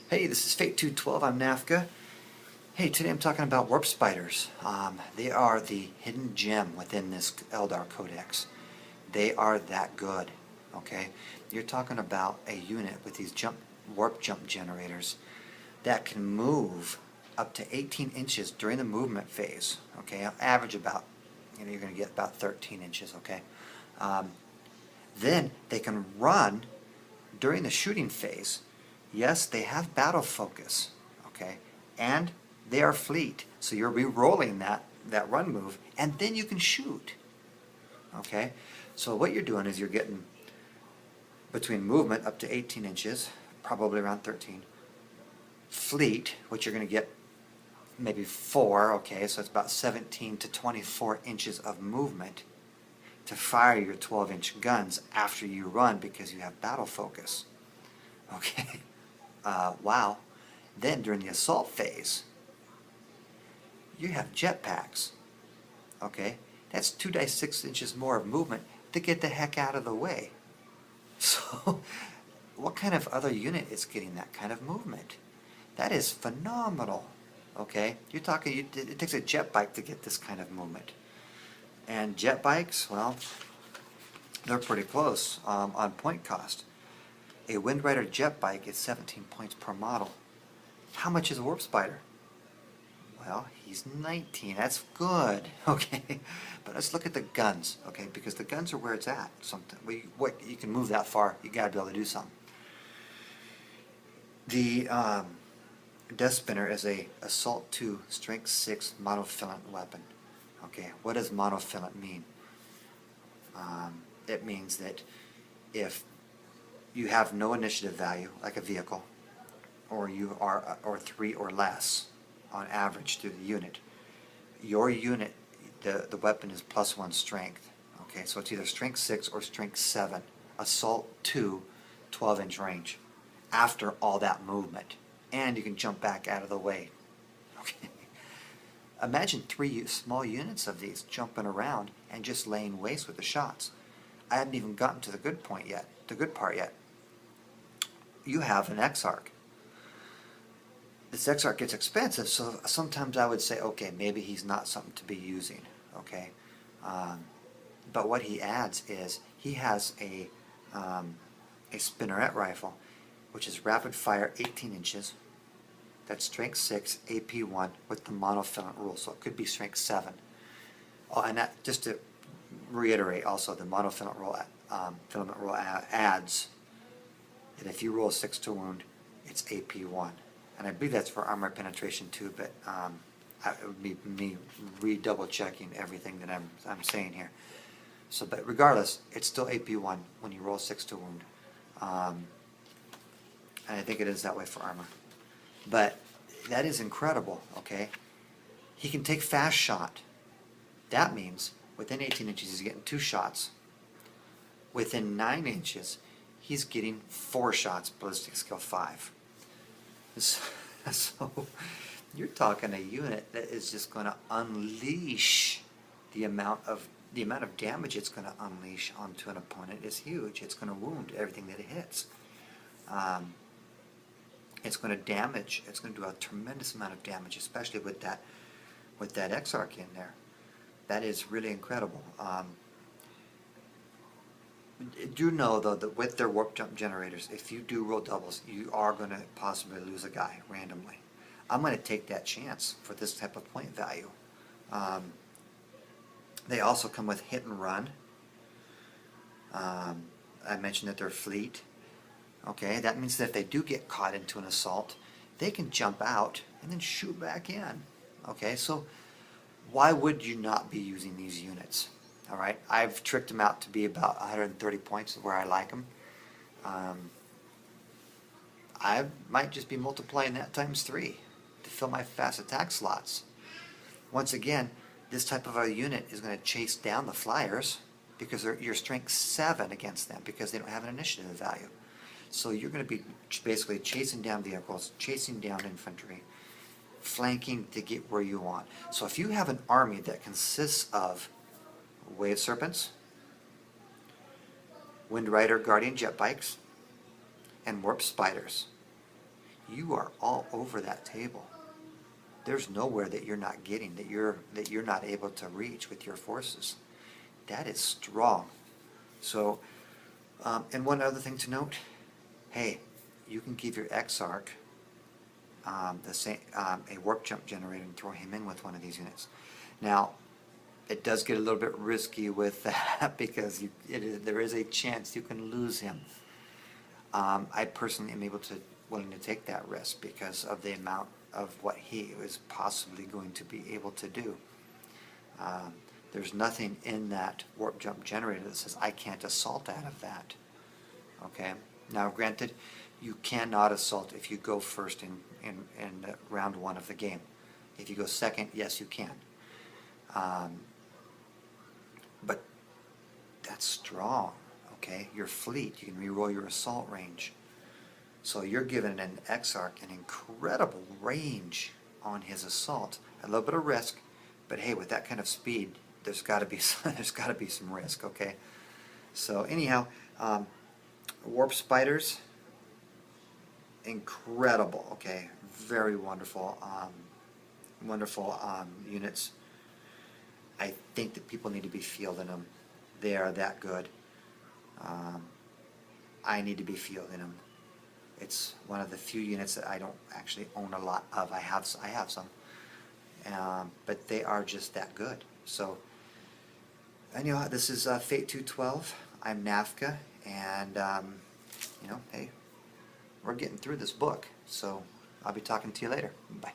Hey, this is Fate 212. I'm Nafka. Hey, today I'm talking about warp spiders. They are the hidden gem within this Eldar codex. They are that good. Okay, you're talking about a unit with these warp jump generators that can move up to 18 inches during the movement phase. Okay, on average about, you're going to get about 13 inches. Okay, um, then they can run during the shooting phase. Yes, they have battle focus, okay, and they are fleet. So you're re-rolling that run move, and then you can shoot, okay. So what you're doing is you're getting between movement up to 18 inches, probably around 13. Fleet, which you're going to get maybe 4, okay, so it's about 17 to 24 inches of movement to fire your 12-inch guns after you run because you have battle focus. Okay, wow. Then during the assault phase, you have jetpacks. Okay, that's 2 dice 6 inches more of movement to get the heck out of the way. So, what kind of other unit is getting that kind of movement? That is phenomenal. Okay, you're talking, it takes a jet bike to get this kind of movement. And jet bikes, well, they're pretty close on point cost. A Wind Rider jet bike is 17 points per model. How much is a Warp Spider? Well, he's 19. That's good. Okay, but let's look at the guns. Okay, because the guns are where it's at. You can move that far. You got to be able to do something. The Death Spinner is a Assault 2 Strength 6 monofilament weapon. Okay, what does monofilament mean? It means that if you have no initiative value, like a vehicle, or you are 3 or less on average through the unit, your unit, the weapon is +1 strength. Okay, so it's either strength 6 or strength 7. Assault 2, 12-inch range. After all that movement, and you can jump back out of the way. Okay. Imagine 3 small units of these jumping around and just laying waste with the shots. I haven't even gotten to the good part yet. You have an Exarch. This Exarch gets expensive, so sometimes I would say, okay, maybe he's not something to be using. Okay, but what he adds is he has a spinneret rifle, which is rapid fire 18 inches. That's strength 6, AP 1 with the monofilament rule, so it could be strength 7. Oh, and that, just to reiterate, also the monofilament rule adds that if you roll 6 to wound, it's AP 1. And I believe that's for armor penetration too, but it would be me re-double checking everything that I'm saying here. So, but regardless, it's still AP 1 when you roll 6 to wound. And I think it is that way for armor. But that is incredible, okay? He can take fast shot. That means within 18 inches he's getting 2 shots. Within 9 inches he's getting 4 shots, ballistic skill 5. So you're talking a unit that is just going to unleash the amount of damage it's going to unleash onto an opponent is huge. It's going to wound everything that it hits. It's going to damage. It's going to do a tremendous amount of damage, especially with that Exarch in there. That is really incredible. Do know though that with their warp jump generators, if you do roll doubles, you are going to possibly lose a guy randomly. I'm going to take that chance for this type of point value. They also come with hit and run. I mentioned that they're fleet. Okay, that means that if they do get caught into an assault, they can jump out and then shoot back in. Okay, so why would you not be using these units? All right, I've tricked them out to be about 130 points where I like them. I might just be multiplying that times 3 to fill my fast attack slots. Once again, this type of a unit is going to chase down the flyers because you're strength 7 against them because they don't have an initiative value. So you're going to be basically chasing down vehicles, chasing down infantry, flanking to get where you want. So if you have an army that consists of Wave Serpents, Wind Rider Guardian jet bikes, and Warp Spiders, you are all over that table. There's nowhere that you're not getting, that you're not able to reach with your forces. That is strong. So, and one other thing to note, hey, you can give your Exarch the same a warp jump generator and throw him in with one of these units. Now, it does get a little bit risky with that because there is a chance you can lose him. I personally am willing to take that risk because of the amount of what he is possibly going to be able to do. There's nothing in that warp jump generator that says I can't assault out of that. Okay. Now, granted, you cannot assault if you go first in round 1 of the game. If you go second, yes, you can. But that's strong. Okay, your fleet, you can reroll your assault range. So you're giving an Exarch an incredible range on his assault. A little bit of risk, but hey, with that kind of speed, there's got to be some risk. Okay, so anyhow, warp spiders, incredible. Okay, very wonderful, wonderful units. I think that people need to be fielding them. They are that good. I need to be fielding them. It's one of the few units that I don't actually own a lot of. I have some, but they are just that good. So, anyhow, this is Fate 212. I'm Nafka, and you know, hey, we're getting through this book. So I'll be talking to you later. Bye.